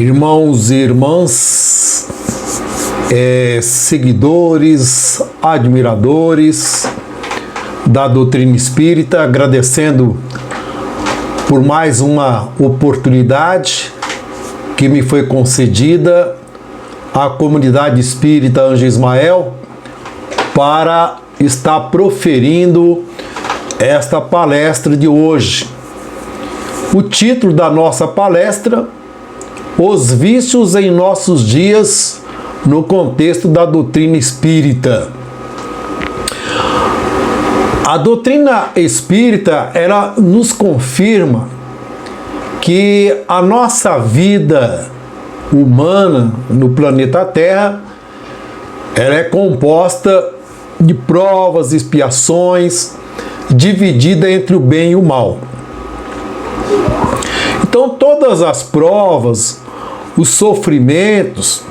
Irmãos e irmãs, seguidores, admiradores da doutrina espírita, agradecendo por mais uma oportunidade que me foi concedida à comunidade espírita Anjo Ismael para estar proferindo esta palestra de hoje. O título da nossa palestra: Os vícios em nossos dias no contexto da doutrina espírita. A doutrina espírita, ela nos confirma que a nossa vida humana no planeta Terra, ela é composta de provas, expiações, dividida entre o bem e o mal. Então, todas as provas, os sofrimentos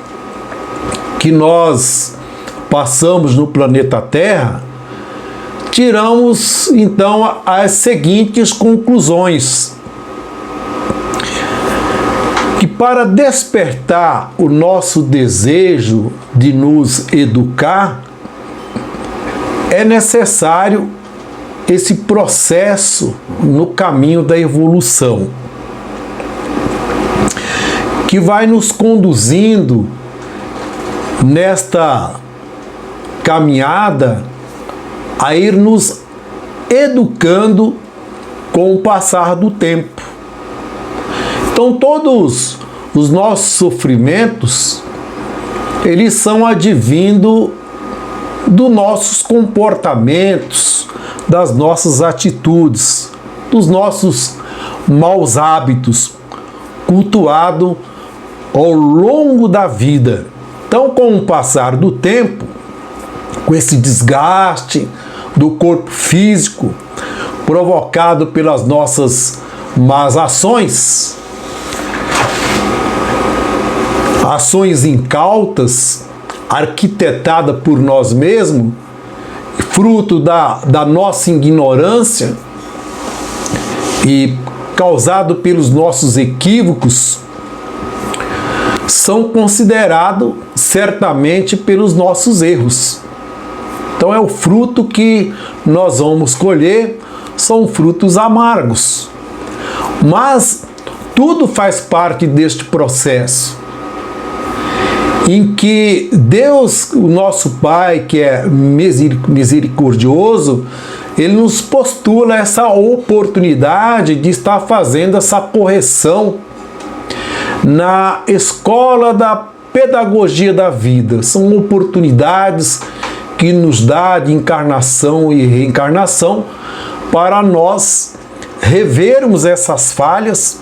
que nós passamos no planeta Terra, tiramos então as seguintes conclusões: que para despertar o nosso desejo de nos educar, é necessário esse processo no caminho da evolução, que vai nos conduzindo nesta caminhada a ir nos educando com o passar do tempo. Então, todos os nossos sofrimentos, eles são advindo dos nossos comportamentos, das nossas atitudes, dos nossos maus hábitos, cultuado ao longo da vida. Então, com o passar do tempo, com esse desgaste do corpo físico provocado pelas nossas más ações, ações incautas, arquitetadas por nós mesmos, fruto da nossa ignorância e causado pelos nossos equívocos, são considerados certamente pelos nossos erros. Então é o fruto que nós vamos colher, são frutos amargos. Mas tudo faz parte deste processo, em que Deus, o nosso Pai, que é misericordioso, Ele nos postula essa oportunidade de estar fazendo essa correção na escola da pedagogia da vida. São oportunidades que nos dá de encarnação e reencarnação para nós revermos essas falhas,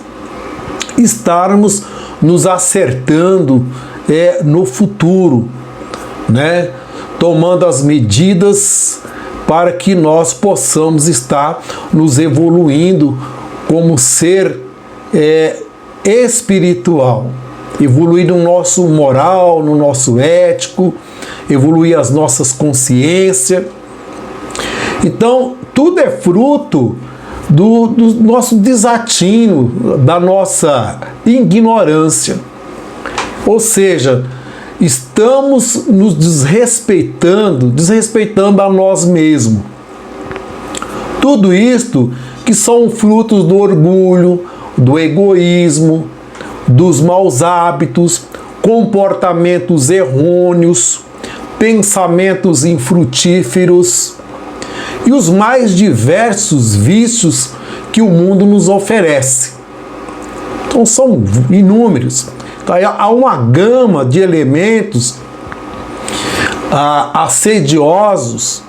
estarmos nos acertando no futuro, né? Tomando as medidas para que nós possamos estar nos evoluindo como ser espiritual, evoluir no nosso moral, no nosso ético, evoluir as nossas consciências. Então, tudo é fruto do nosso desatino, da nossa ignorância. Ou seja, estamos nos desrespeitando a nós mesmos. Tudo isto que são frutos do orgulho, do egoísmo, dos maus hábitos, comportamentos errôneos, pensamentos infrutíferos e os mais diversos vícios que o mundo nos oferece. Então são inúmeros. Então, há uma gama de elementos assediosos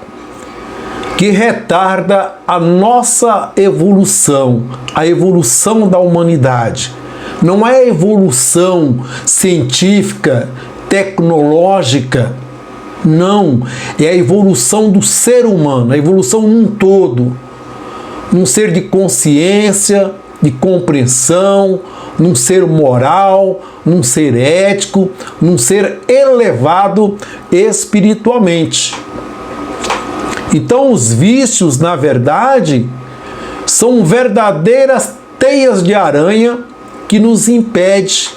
que retarda a nossa evolução, a evolução da humanidade. Não é a evolução científica, tecnológica, não. É a evolução do ser humano, a evolução num todo. Num ser de consciência, de compreensão, num ser moral, num ser ético, num ser elevado espiritualmente. Então, os vícios, na verdade, são verdadeiras teias de aranha que nos impede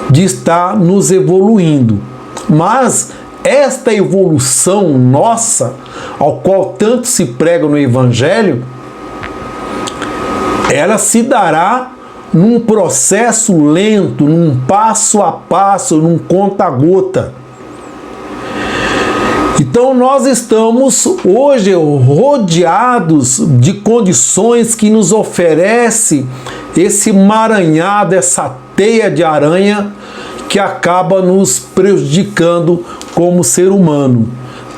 de estar nos evoluindo. Mas esta evolução nossa, ao qual tanto se prega no Evangelho, ela se dará num processo lento, num passo a passo, num conta-gota. Então nós estamos hoje rodeados de condições que nos oferece esse emaranhado, essa teia de aranha que acaba nos prejudicando como ser humano,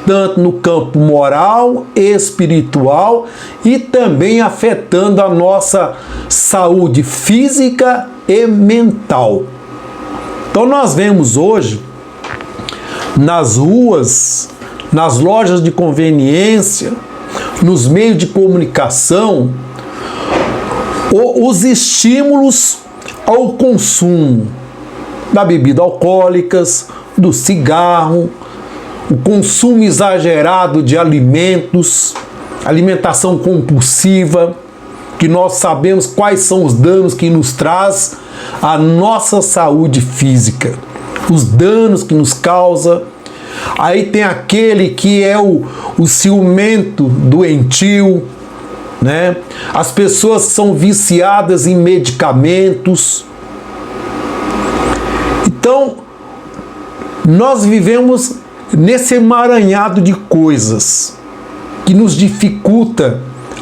tanto no campo moral, espiritual e também afetando a nossa saúde física e mental. Então nós vemos hoje nas ruas, nas lojas de conveniência, nos meios de comunicação, os estímulos ao consumo da bebida alcoólicas, do cigarro, o consumo exagerado de alimentos, alimentação compulsiva, que nós sabemos quais são os danos que nos traz à nossa saúde física, os danos que nos causa. Aí tem aquele que é o ciumento doentio, né? As pessoas são viciadas em medicamentos. Então, nós vivemos nesse emaranhado de coisas que nos dificulta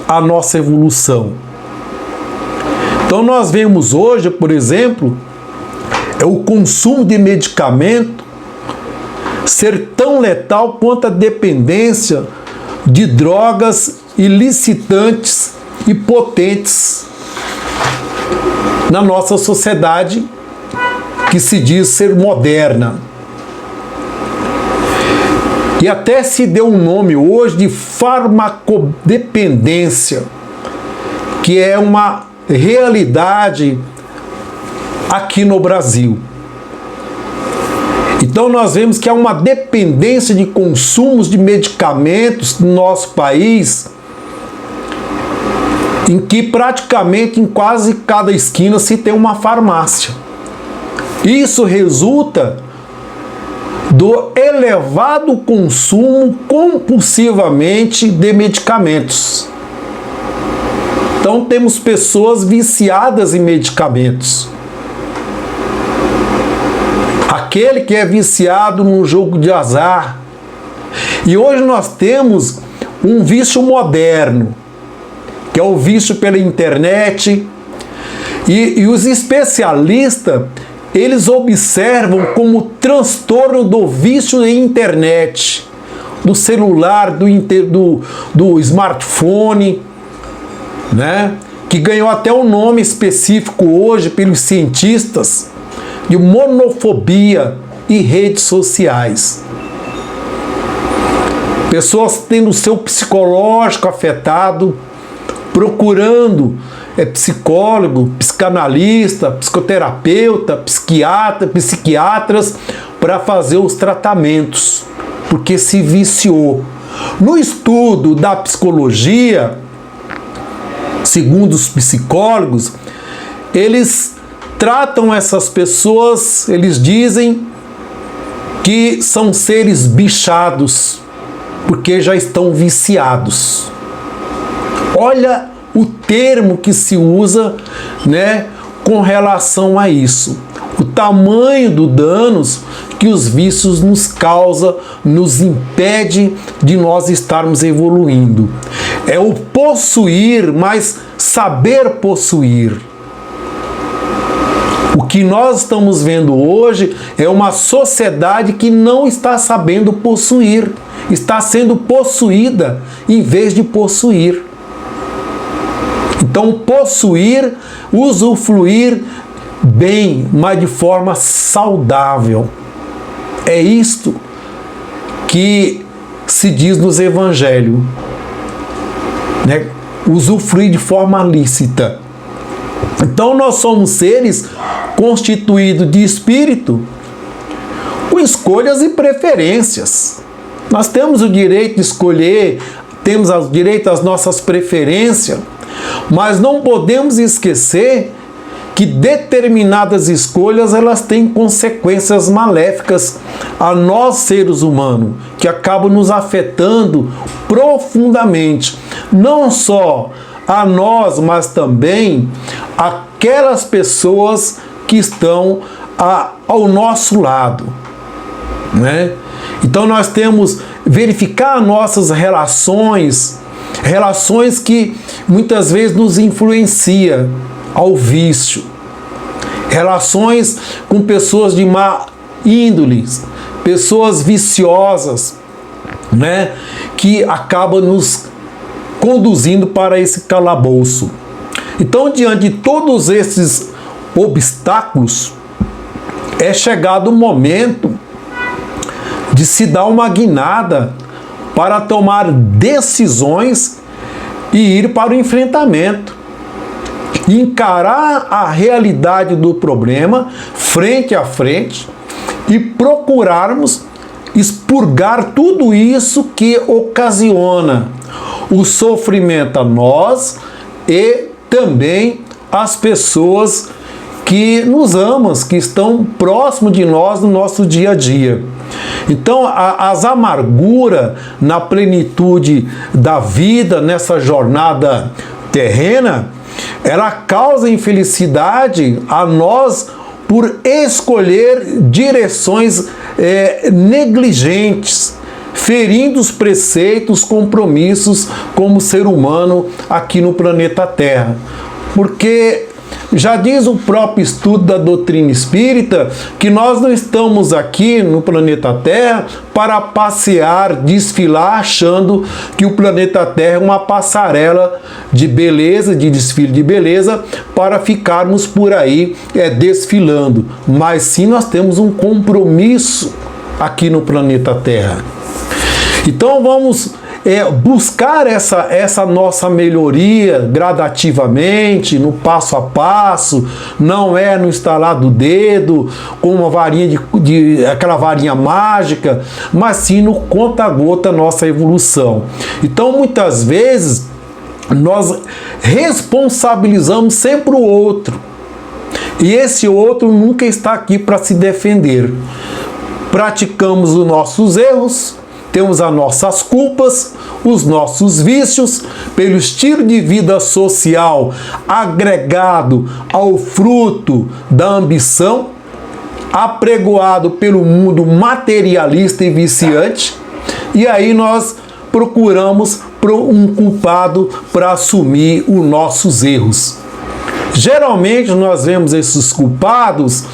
a nossa evolução. Então nós vemos hoje, por exemplo, o consumo de medicamento ser tão letal quanto a dependência de drogas ilicitantes e potentes na nossa sociedade que se diz ser moderna. E até se deu um nome hoje de farmacodependência, que é uma realidade aqui no Brasil. Então nós vemos que há uma dependência de consumos de medicamentos no nosso país, em que praticamente em quase cada esquina se tem uma farmácia. Isso resulta do elevado consumo compulsivamente de medicamentos. Então temos pessoas viciadas em medicamentos. Aquele que é viciado num jogo de azar. E hoje nós temos um vício moderno, que é o vício pela internet. E os especialistas, eles observam como transtorno do vício em internet, do celular, do smartphone, né? Que ganhou até um nome específico hoje pelos cientistas, de monofobia e redes sociais. Pessoas tendo o seu psicológico afetado, procurando psicólogo, psicanalista, psicoterapeuta, psiquiatras para fazer os tratamentos, porque se viciou. No estudo da psicologia, segundo os psicólogos, eles tratam essas pessoas, eles dizem que são seres bichados, porque já estão viciados. Olha o termo que se usa, né, com relação a isso. O tamanho do danos que os vícios nos causam, nos impede de nós estarmos evoluindo. É o possuir, mas saber possuir. O que nós estamos vendo hoje é uma sociedade que não está sabendo possuir, está sendo possuída em vez de possuir. Então, possuir, usufruir bem, mas de forma saudável. É isto que se diz nos evangelhos, né? Usufruir de forma lícita. Então, nós somos seres constituídos de espírito com escolhas e preferências. Nós temos o direito de escolher, temos o direito às nossas preferências, mas não podemos esquecer que determinadas escolhas elas têm consequências maléficas a nós seres humanos, que acabam nos afetando profundamente, não só a nós, mas também aquelas pessoas que estão ao nosso lado, né? Então nós temos verificar nossas relações que muitas vezes nos influenciam ao vício, relações com pessoas de má índole, pessoas viciosas, né, que acabam nos conduzindo para esse calabouço. Então, diante de todos esses obstáculos, é chegado o momento de se dar uma guinada para tomar decisões e ir para o enfrentamento. Encarar a realidade do problema frente a frente e procurarmos expurgar tudo isso que ocasiona o sofrimento a nós e também as pessoas que nos amam, que estão próximo de nós no nosso dia a dia. Então, as amarguras na plenitude da vida, nessa jornada terrena, ela causa infelicidade a nós por escolher direções negligentes, ferindo os preceitos, compromissos como ser humano aqui no planeta Terra. Porque já diz o próprio estudo da doutrina espírita que nós não estamos aqui no planeta Terra para passear, desfilar, achando que o planeta Terra é uma passarela de beleza, de desfile de beleza, para ficarmos por aí desfilando. Mas sim, nós temos um compromisso aqui no planeta Terra. Então vamos buscar essa nossa melhoria gradativamente, no passo a passo, não é no estalar do dedo, com uma varinha aquela varinha mágica, mas sim no conta-gota nossa evolução. Então muitas vezes nós responsabilizamos sempre o outro, e esse outro nunca está aqui para se defender. Praticamos os nossos erros, temos as nossas culpas, os nossos vícios, pelo estilo de vida social agregado ao fruto da ambição, apregoado pelo mundo materialista e viciante, e aí nós procuramos um culpado para assumir os nossos erros. Geralmente nós vemos esses culpados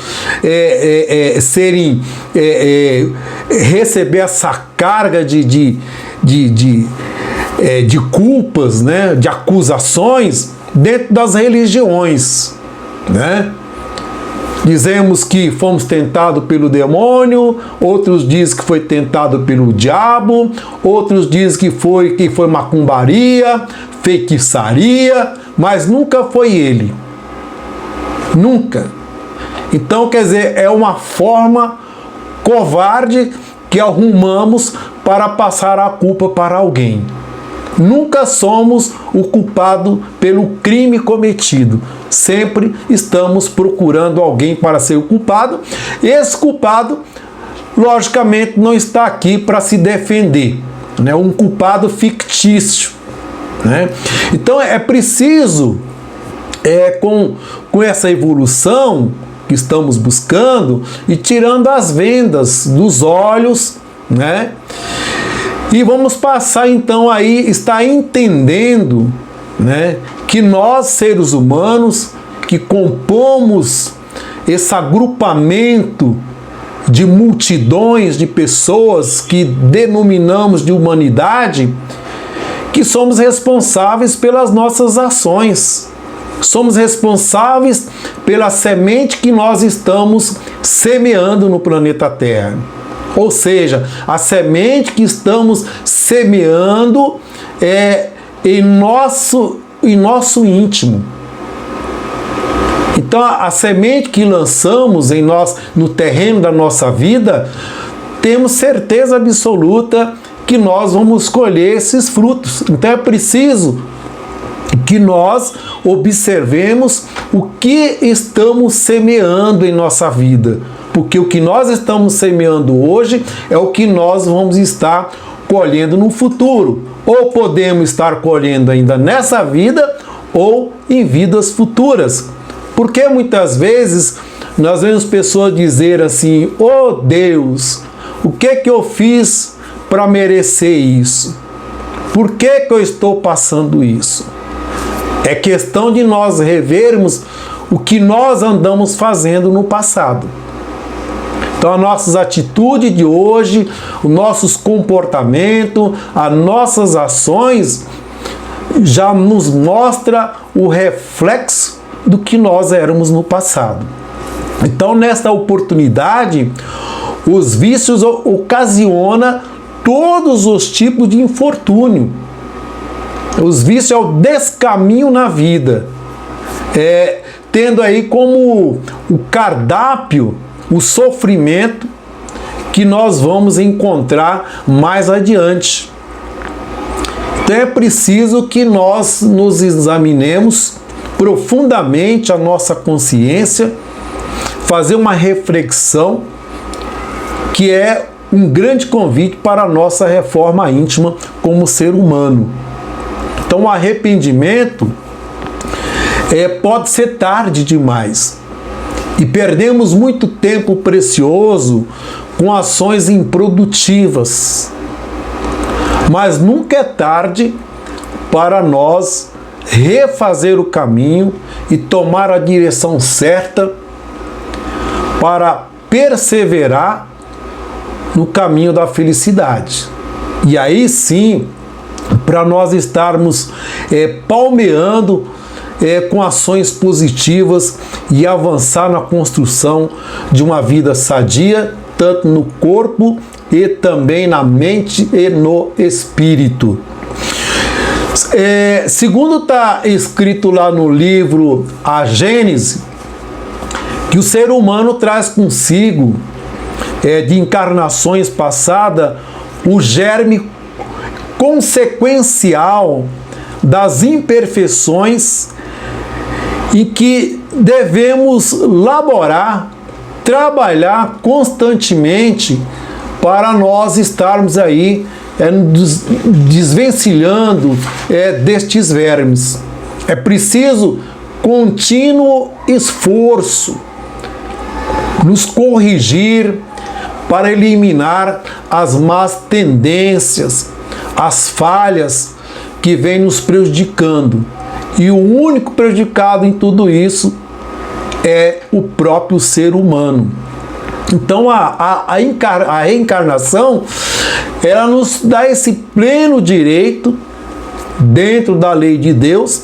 receber essa carga de culpas, né, de acusações dentro das religiões, né? Dizemos que fomos tentados pelo demônio, outros dizem que foi tentado pelo diabo, outros dizem que foi macumbaria, feitiçaria, mas nunca foi ele. Nunca. Então, quer dizer, é uma forma covarde que arrumamos para passar a culpa para alguém. Nunca somos o culpado pelo crime cometido. Sempre estamos procurando alguém para ser o culpado. Esse culpado, logicamente, não está aqui para se defender, né? Um culpado fictício, né? Então é preciso, com essa evolução que estamos buscando, e tirando as vendas dos olhos, né? E vamos passar então aí, está entendendo, né, que nós, seres humanos, que compomos esse agrupamento de multidões de pessoas que denominamos de humanidade, que somos responsáveis pelas nossas ações. Somos responsáveis pela semente que nós estamos semeando no planeta Terra. Ou seja, a semente que estamos semeando em nosso íntimo. Então, a semente que lançamos em nós, no terreno da nossa vida, temos certeza absoluta que nós vamos colher esses frutos. Então, é preciso que nós observemos o que estamos semeando em nossa vida. Porque o que nós estamos semeando hoje é o que nós vamos estar colhendo no futuro. Ou podemos estar colhendo ainda nessa vida ou em vidas futuras. Porque muitas vezes nós vemos pessoas dizer assim: "Oh Deus, o que que eu fiz para merecer isso? Por que que eu estou passando isso?" É questão de nós revermos o que nós andamos fazendo no passado. Então, as nossas atitudes de hoje, os nossos comportamentos, as nossas ações já nos mostra o reflexo do que nós éramos no passado. Então, nesta oportunidade, os vícios ocasionam todos os tipos de infortúnio. Os vícios é o descaminho na vida, tendo aí como o cardápio o sofrimento que nós vamos encontrar mais adiante. Então é preciso que nós nos examinemos profundamente a nossa consciência, fazer uma reflexão que é um grande convite para a nossa reforma íntima como ser humano. Então o arrependimento pode ser tarde demais e perdemos muito tempo precioso com ações improdutivas. Mas nunca é tarde para nós refazer o caminho e tomar a direção certa para perseverar no caminho da felicidade. E aí sim, para nós estarmos palmeando com ações positivas e avançar na construção de uma vida sadia, tanto no corpo e também na mente e no espírito. Segundo está escrito lá no livro A Gênese, que o ser humano traz consigo, de encarnações passadas, o germe consequencial das imperfeições em que devemos laborar, trabalhar constantemente para nós estarmos aí desvencilhando destes vermes. É preciso contínuo esforço, nos corrigir para eliminar as más tendências, as falhas que vêm nos prejudicando. E o único prejudicado em tudo isso é o próprio ser humano. Então a reencarnação, ela nos dá esse pleno direito, dentro da lei de Deus,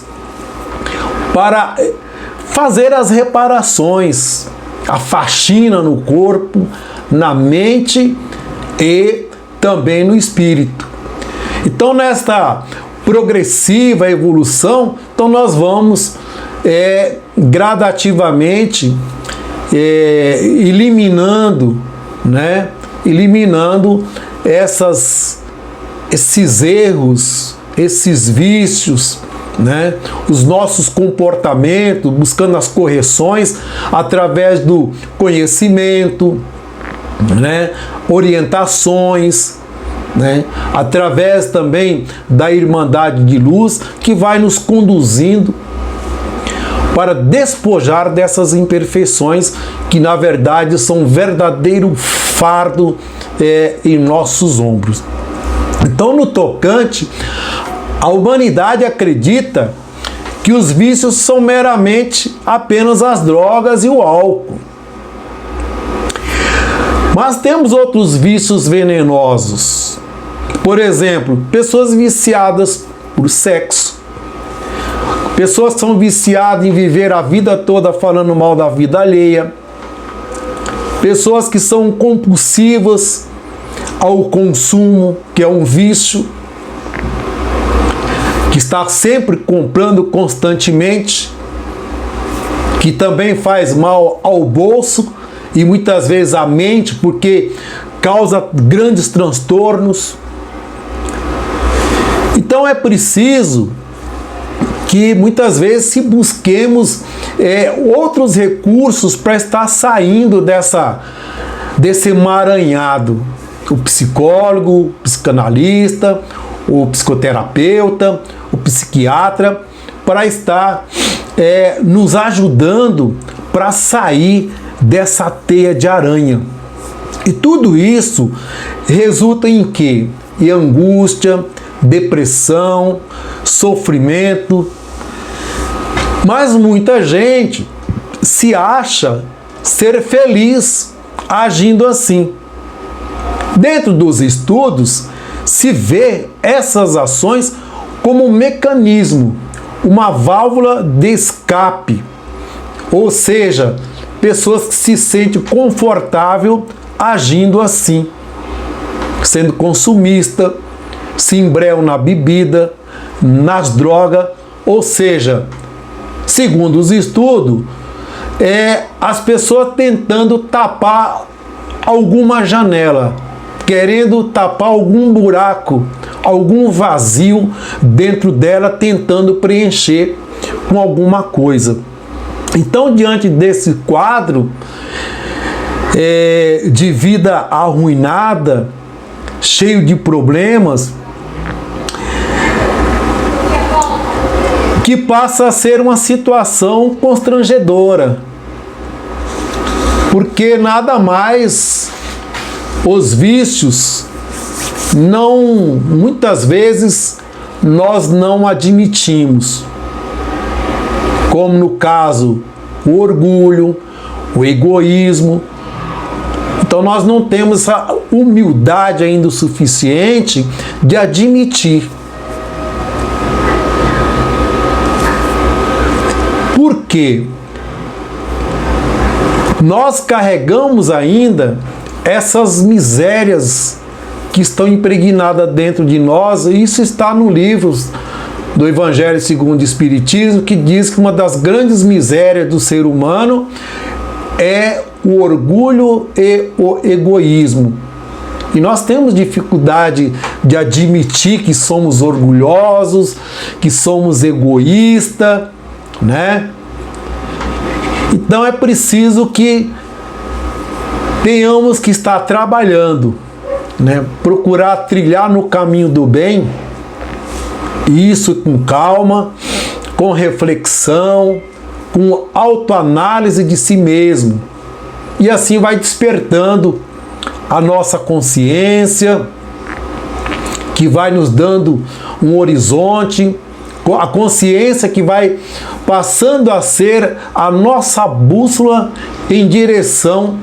para fazer as reparações, a faxina no corpo, na mente e também no espírito. Então, nesta progressiva evolução, então nós vamos gradativamente eliminando esses erros, esses vícios, os nossos comportamentos, buscando as correções através do conhecimento, orientações, através também da Irmandade de Luz, que vai nos conduzindo para despojar dessas imperfeições que na verdade são um verdadeiro fardo em nossos ombros. Então, no tocante, a humanidade acredita que os vícios são meramente apenas as drogas e o álcool. Mas temos outros vícios venenosos. Por exemplo, pessoas viciadas por sexo. Pessoas que são viciadas em viver a vida toda falando mal da vida alheia. Pessoas que são compulsivas ao consumo, que é um vício, que está sempre comprando constantemente, que também faz mal ao bolso e muitas vezes à mente, porque causa grandes transtornos. Então é preciso que muitas vezes se busquemos outros recursos para estar saindo desse emaranhado. O psicólogo, o psicanalista, o psicoterapeuta, o psiquiatra, para estar nos ajudando para sair dessa teia de aranha. E tudo isso resulta em quê? Em angústia, depressão, sofrimento. Mas muita gente se acha ser feliz agindo assim. Dentro dos estudos, se vê essas ações como um mecanismo, uma válvula de escape. Ou seja, pessoas que se sentem confortável agindo assim, sendo consumista, se embrenham na bebida, nas drogas, ou seja, segundo os estudos, as pessoas tentando tapar alguma janela, querendo tapar algum buraco, algum vazio dentro dela, tentando preencher com alguma coisa. Então, diante desse quadro de vida arruinada, cheio de problemas, que passa a ser uma situação constrangedora, porque nada mais os vícios muitas vezes nós não admitimos, como no caso o orgulho, o egoísmo. Então nós não temos essa humildade ainda o suficiente de admitir. Por quê? Nós carregamos ainda essas misérias que estão impregnadas dentro de nós, e isso está no livro do Evangelho segundo o Espiritismo, que diz que uma das grandes misérias do ser humano é o orgulho e o egoísmo. E nós temos dificuldade de admitir que somos orgulhosos, que somos egoístas, né? Então é preciso que tenhamos que estar trabalhando, né? Procurar trilhar no caminho do bem, isso com calma, com reflexão, com autoanálise de si mesmo. E assim vai despertando a nossa consciência, que vai nos dando um horizonte, a consciência que vai passando a ser a nossa bússola em direção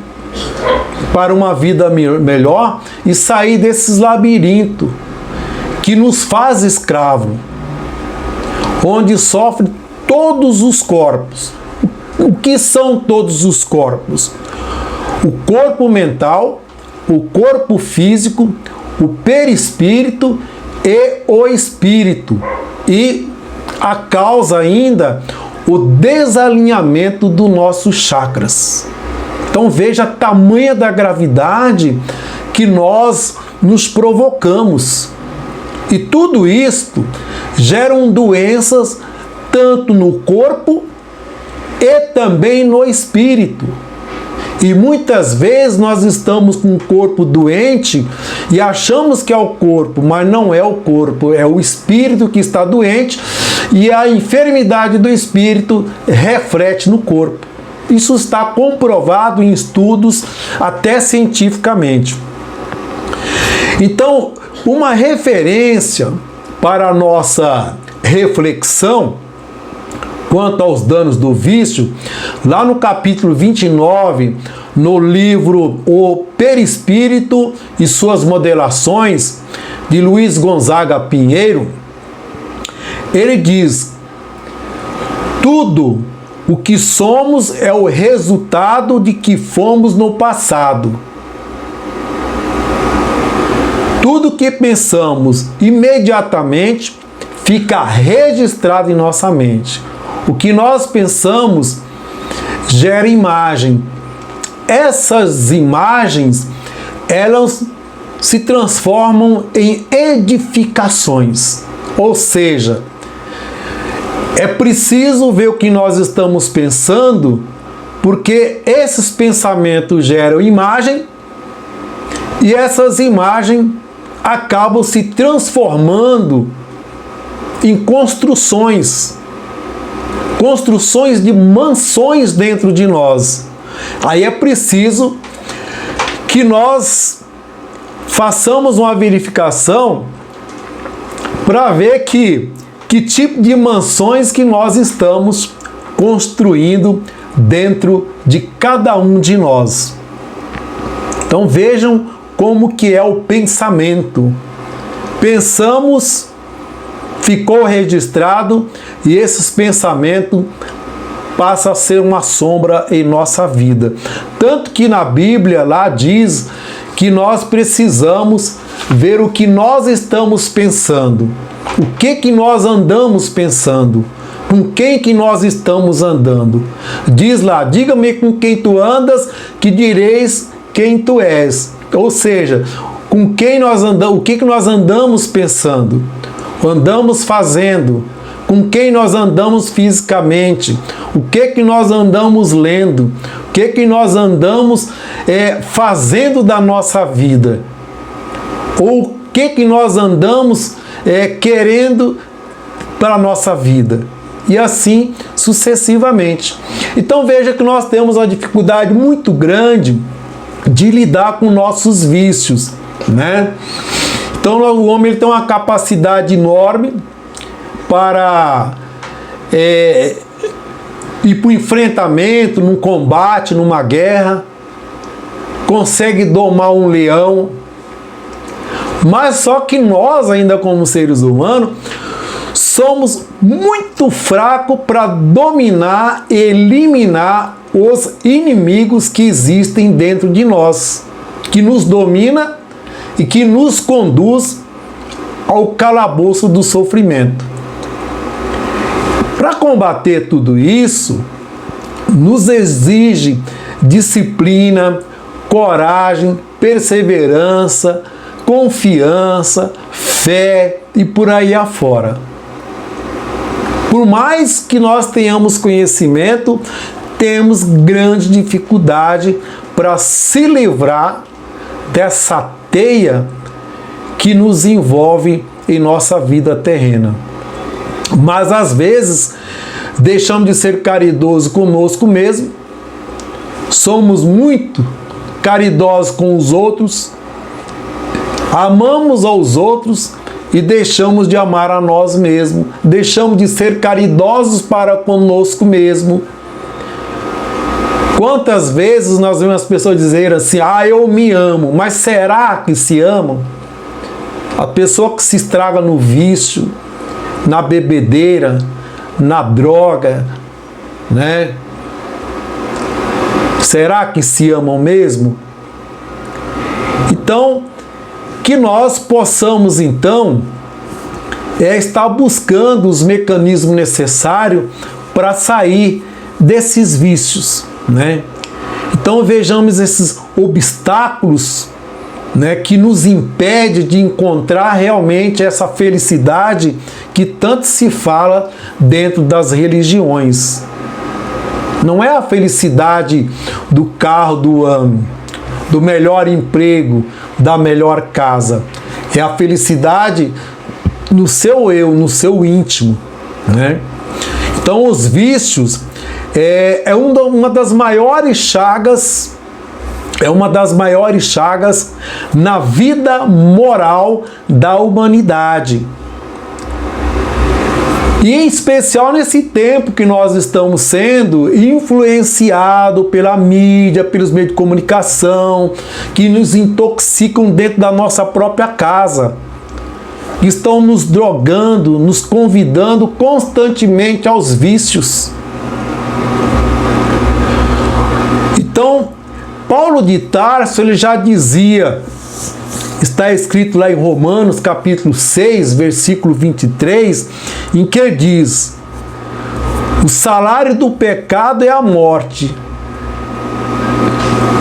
para uma vida melhor e sair desses labirintos que nos faz escravo, onde sofre todos os corpos. O que são todos os corpos? O corpo mental, o corpo físico, o perispírito e o espírito. E a causa ainda, o desalinhamento dos nossos chakras. Então veja a tamanha da gravidade que nós nos provocamos. E tudo isto geram doenças tanto no corpo e também no espírito. E muitas vezes nós estamos com o corpo doente e achamos que é o corpo, mas não é o corpo, é o espírito que está doente, e a enfermidade do espírito reflete no corpo. Isso está comprovado em estudos até cientificamente. Então, uma referência para a nossa reflexão quanto aos danos do vício, lá no capítulo 29, no livro O Perispírito e Suas Modelações, de Luiz Gonzaga Pinheiro, ele diz: tudo o que somos é o resultado de que fomos no passado. Tudo que pensamos imediatamente fica registrado em nossa mente. O que nós pensamos gera imagem. Essas imagens, elas se transformam em edificações. Ou seja, É preciso ver o que nós estamos pensando, porque esses pensamentos geram imagem e essas imagens acabam se transformando em construções de mansões dentro de nós. Aí é preciso que nós façamos uma verificação para ver que tipo de mansões que nós estamos construindo dentro de cada um de nós. Então vejam como que é o pensamento. Pensamos, ficou registrado e esses pensamentos passam a ser uma sombra em nossa vida. Tanto que na Bíblia lá diz que nós precisamos ver o que nós estamos pensando. O que nós andamos pensando? Com quem que nós estamos andando? Diz lá, diga-me com quem tu andas, que direis quem tu és. Ou seja, com quem nós andamos, o que nós andamos pensando? Andamos fazendo? Com quem nós andamos fisicamente? O que nós andamos lendo? O que nós andamos fazendo da nossa vida? Ou o que nós andamos querendo para a nossa vida? E assim sucessivamente. Então veja que nós temos uma dificuldade muito grande de lidar com nossos vícios, né? Então o homem ele tem uma capacidade enorme para ir para o enfrentamento, num combate, numa guerra, consegue domar um leão, mas só que nós ainda como seres humanos somos muito fracos para dominar e eliminar os inimigos que existem dentro de nós, que nos domina e que nos conduz ao calabouço do sofrimento. Para combater tudo isso, nos exige disciplina, coragem, perseverança, confiança, fé e por aí afora. Por mais que nós tenhamos conhecimento, temos grande dificuldade para se livrar dessa teia que nos envolve em nossa vida terrena. Mas às vezes deixamos de ser caridosos conosco mesmo, somos muito caridosos com os outros, amamos aos outros e deixamos de amar a nós mesmos, deixamos de ser caridosos para conosco mesmo. Quantas vezes nós vemos as pessoas dizerem assim, eu me amo, mas será que se amam? A pessoa que se estraga no vício, na bebedeira, na droga, né? Será que se amam mesmo? Então, que nós possamos então estar buscando os mecanismos necessários para sair desses vícios, né? Então vejamos esses obstáculos, né, que nos impede de encontrar realmente essa felicidade que tanto se fala dentro das religiões. Não é a felicidade do carro do ano, do melhor emprego, da melhor casa. É a felicidade no seu eu, no seu íntimo, né? Então os vícios uma das maiores chagas, na vida moral da humanidade. E em especial nesse tempo que nós estamos sendo influenciados pela mídia, pelos meios de comunicação, que nos intoxicam dentro da nossa própria casa. Estão nos drogando, nos convidando constantemente aos vícios. Então, Paulo de Tarso, ele já dizia, está escrito lá em Romanos, capítulo 6, versículo 23, em que diz: o salário do pecado é a morte.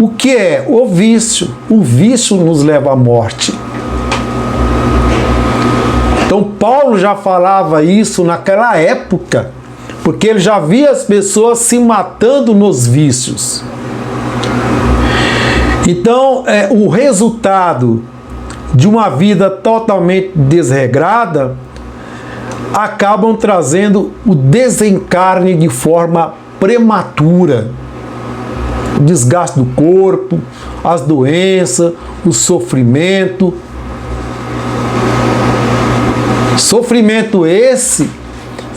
O que é? O vício. O vício nos leva à morte. Então, Paulo já falava isso naquela época, porque ele já via as pessoas se matando nos vícios. Então, o resultado de uma vida totalmente desregrada acabam trazendo o desencarne de forma prematura. O desgaste do corpo, as doenças, o sofrimento. Sofrimento esse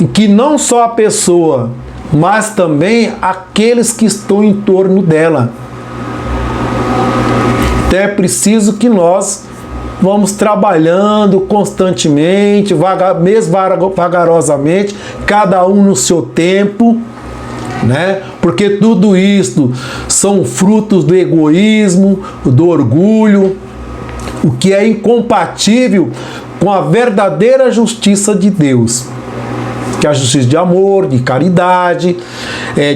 em que não só a pessoa, mas também aqueles que estão em torno dela. Então é preciso que nós vamos trabalhando constantemente, mesmo vagarosamente, cada um no seu tempo, né? Porque tudo isto são frutos do egoísmo, do orgulho, o que é incompatível com a verdadeira justiça de Deus, que é a justiça de amor, de caridade,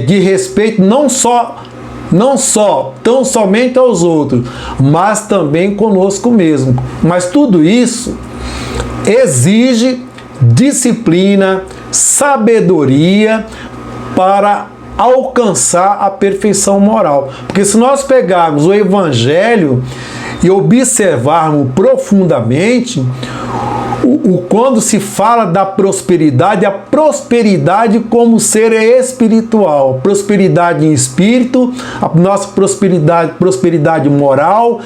de respeito não tão somente aos outros, mas também conosco mesmo. Mas tudo isso exige disciplina, sabedoria para alcançar a perfeição moral. Porque se nós pegarmos o Evangelho e observarmos profundamente, quando se fala da prosperidade, a prosperidade como ser espiritual, prosperidade em espírito, a nossa prosperidade moral,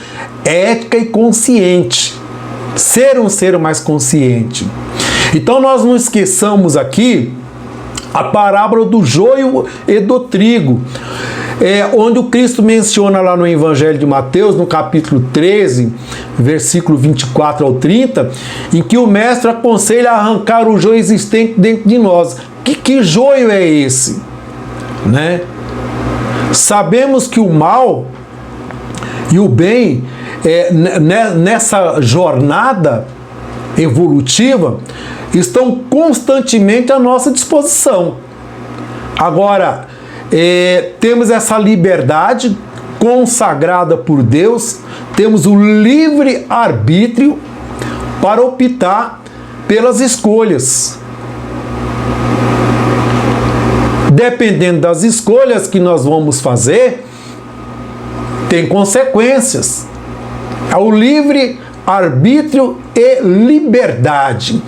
ética e consciente. Ser um ser mais consciente. Então nós não esqueçamos aqui a parábola do joio e do trigo, onde o Cristo menciona lá no Evangelho de Mateus, no capítulo 13, versículo 24 ao 30, em que o mestre aconselha a arrancar o joio existente dentro de nós. Que joio é esse? Né? Sabemos que o mal e o bem, nessa jornada evolutiva, estão constantemente à nossa disposição. Agora, temos essa liberdade consagrada por Deus, temos o livre arbítrio para optar pelas escolhas. Dependendo das escolhas que nós vamos fazer, tem consequências. É o livre arbítrio e liberdade.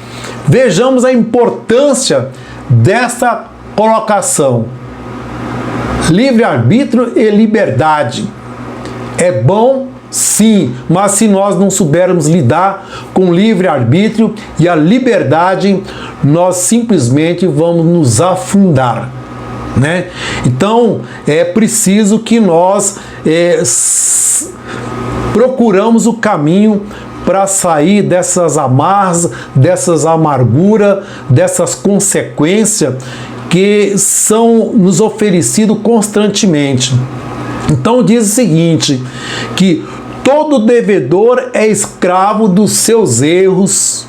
Vejamos a importância dessa colocação. Livre-arbítrio e liberdade. É bom, sim, mas se nós não soubermos lidar com o livre-arbítrio e a liberdade, nós simplesmente vamos nos afundar, né? Então, é preciso que nós procuramos o caminho para sair dessas amarras, dessas amarguras, dessas consequências que são nos oferecidos constantemente. Então diz o seguinte, que todo devedor é escravo dos seus erros,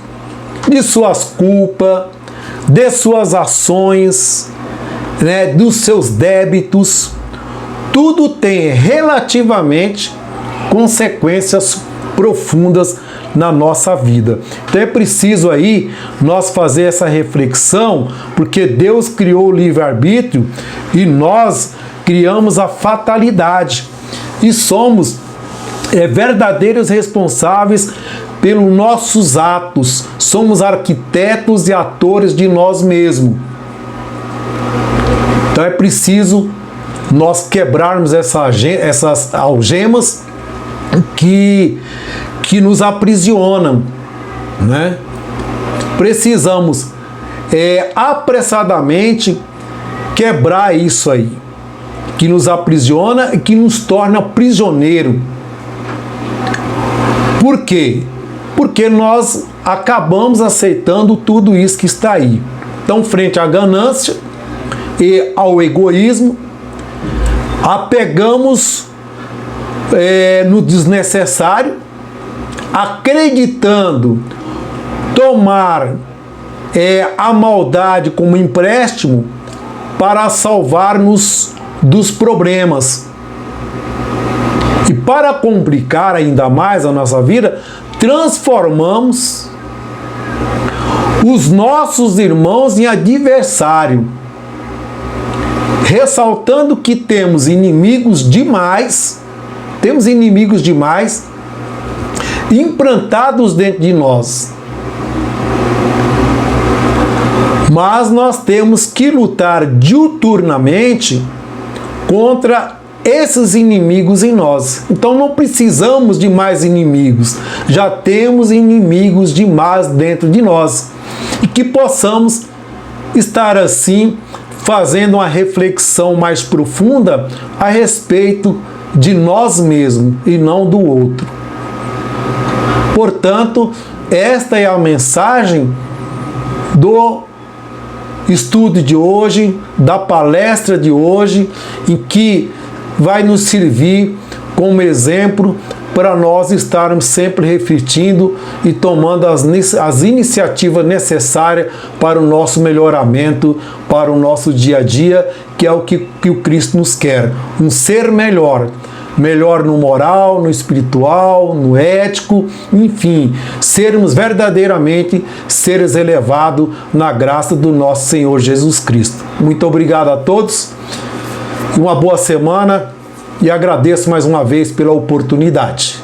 de suas culpas, de suas ações, né, dos seus débitos. Tudo tem relativamente consequências profundas na nossa vida. Então é preciso aí nós fazer essa reflexão, porque Deus criou o livre-arbítrio e nós criamos a fatalidade e somos verdadeiros responsáveis pelos nossos atos, somos arquitetos e atores de nós mesmos. Então é preciso nós quebrarmos essas algemas que nos aprisionam, né? Precisamos apressadamente quebrar isso aí, que nos aprisiona e que nos torna prisioneiro. Por quê? Porque nós acabamos aceitando tudo isso que está aí. Então, frente à ganância e ao egoísmo, apegamos no desnecessário, acreditando tomar a maldade como empréstimo para salvar-nos dos problemas. E para complicar ainda mais a nossa vida, transformamos os nossos irmãos em adversário. ressaltando que temos inimigos demais implantados dentro de nós. Mas nós temos que lutar diuturnamente contra esses inimigos em nós. Então não precisamos de mais inimigos. Já temos inimigos demais dentro de nós. E que possamos estar assim, fazendo uma reflexão mais profunda a respeito de nós mesmos e não do outro. Portanto, esta é a mensagem do estudo de hoje, da palestra de hoje, em que vai nos servir como exemplo para nós estarmos sempre refletindo e tomando as iniciativas necessárias para o nosso melhoramento, para o nosso dia a dia, que é o que o Cristo nos quer. Um ser melhor no moral, no espiritual, no ético, enfim, sermos verdadeiramente seres elevados na graça do nosso Senhor Jesus Cristo. Muito obrigado a todos, uma boa semana e agradeço mais uma vez pela oportunidade.